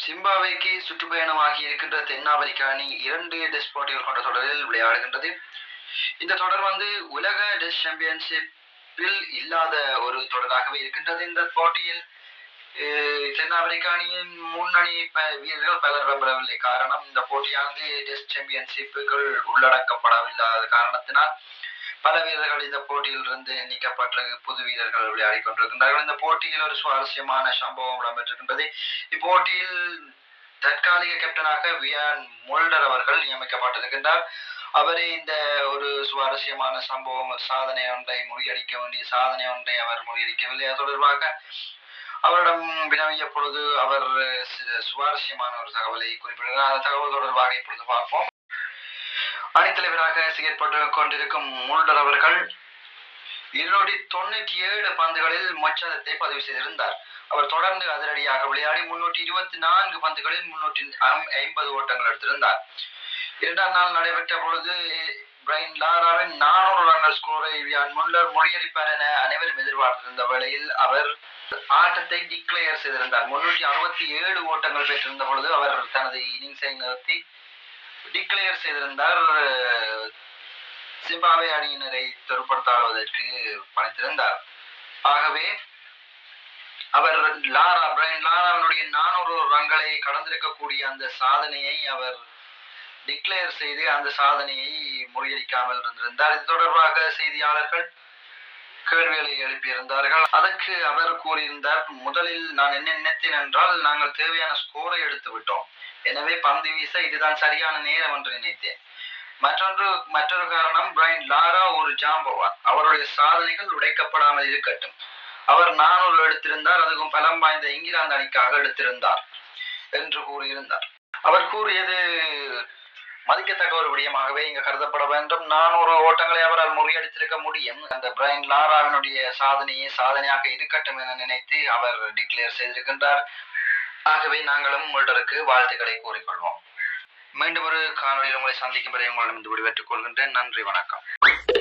சிம்பாப்வேக்கு சுற்றுப்பயணமாகி இருக்கின்ற தென்னாப்பிரிக்க அணி 2 டெஸ்ட் போட்டிகள் கொண்ட தொடரில் விளையாடுகின்றது. இந்த தொடர் உலக டெஸ்ட் சாம்பியன்ஷிப்பில் இல்லாத ஒரு தொடராகவே இருக்கின்றது. இந்த போட்டியில் தென்னாப்பிரிக்க அணியின் முன்னணி வீரர்கள் பலர் வரவில்லை. காரணம், இந்த போட்டியானது டெஸ்ட் சாம்பியன்ஷிப்புகள் உள்ளடக்கப்படவில்லாத காரணத்தினால் பல வீரர்கள் இந்த போட்டியில் இருந்து நீக்கப்பட்ட புது வீரர்கள் விளையாடி கொண்டிருக்கின்றார்கள். இந்த போட்டியில் ஒரு சுவாரஸ்யமான சம்பவம் இடம்பெற்றிருக்கின்றது. இப்போட்டியில் தற்காலிக கேப்டனாக வியான் மோல்டர் அவர்கள் நியமிக்கப்பட்டிருக்கின்றார். அவரே இந்த ஒரு சுவாரஸ்யமான சம்பவம், சாதனை ஒன்றை முறியடிக்க வேண்டிய சாதனை ஒன்றை அவர் முறியடிக்கவில்லை. அது தொடர்பாக அவரிடம் வினவிய பொழுது அவர் சுவாரஸ்யமான ஒரு தகவலை குறிப்பிடுகிறார். அந்த தகவல் தொடர்பாக இப்பொழுது பார்ப்போம். அணித்தலைவராக செயற்பட்டு கொண்டிருக்கும் மோல்டர் அவர்கள் 297 பந்துகளில் மொச்சதத்தை பதிவு செய்திருந்தார். அவர் தொடர்ந்து அதிரடியாக விளையாடி 324 பந்துகளில் 350 ஓட்டங்கள் எடுத்திருந்தார். 2ஆம் நாள் நடைபெற்ற பொழுது பிரைன் லாராவின் 400 ரன்கள் ஸ்கோரை வியான் முல்லர் முறியடிப்பார் என அனைவரும் எதிர்பார்த்திருந்த வேளையில் அவர் ஆட்டத்தை டிக்ளேர் செய்திருந்தார். 367 ஓட்டங்கள் பெற்றிருந்த பொழுது அவர் தனது இன்னிங்ஸை நிறுத்தி டிக்ளேர் செய்திருந்தார். சிம்பாப்வே அணியினரை தொடுப்படுத்தாடுவதற்கு பணித்திருந்தார். ஆகவே அவர் பிரைன் லாராவினுடைய 400 ரன்களை கடந்திருக்கக்கூடிய அந்த சாதனையை அவர் டிக்ளேர் செய்து அந்த சாதனையை முறியடிக்காமல் இருந்திருந்தார். இது தொடர்பாக செய்தியாளர்கள் கேள்விகளை எழுப்பியிருந்தார்கள். அதற்கு அவர் கூறியிருந்தார், முதலில் நான் என்ன நினைத்தேன் என்றால், நாங்கள் தேவையான ஸ்கோரை எடுத்து விட்டோம், எனவே பந்து வீச இதுதான் சரியான நேரம் என்று நினைத்தேன். மற்றொரு காரணம், பிரைன் லாரா ஒரு ஜாம்பவான், அவருடைய சாதனைகள் உடைக்கப்படாமல் இருக்கட்டும். அவர் 400 எடுத்திருந்தார், அதுவும் பலம் வாய்ந்த இங்கிலாந்து அணிக்காக எடுத்திருந்தார் என்று கூறியிருந்தார். அவர் கூறியது மதிக்கத்தக்க ஒரு விடயமாகவே இங்கு கருதப்பட வேண்டும். 400 ஓட்டங்களை அவரால் முறியடித்திருக்க முடியும். அந்த பிரைன் லாராவினுடைய சாதனையை சாதனையாக இருக்கட்டும் என நினைத்து அவர் டிக்ளேர் செய்திருக்கின்றார். ஆகவே நாங்களும் மோல்டருக்கு வாழ்த்துக்களை கூறிக்கொள்வோம். மீண்டும் ஒரு காணொலியில் உங்களை சந்திக்கும் வரை உங்களிடம் விடைபெற்றுக் கொள்கின்றேன். நன்றி, வணக்கம்.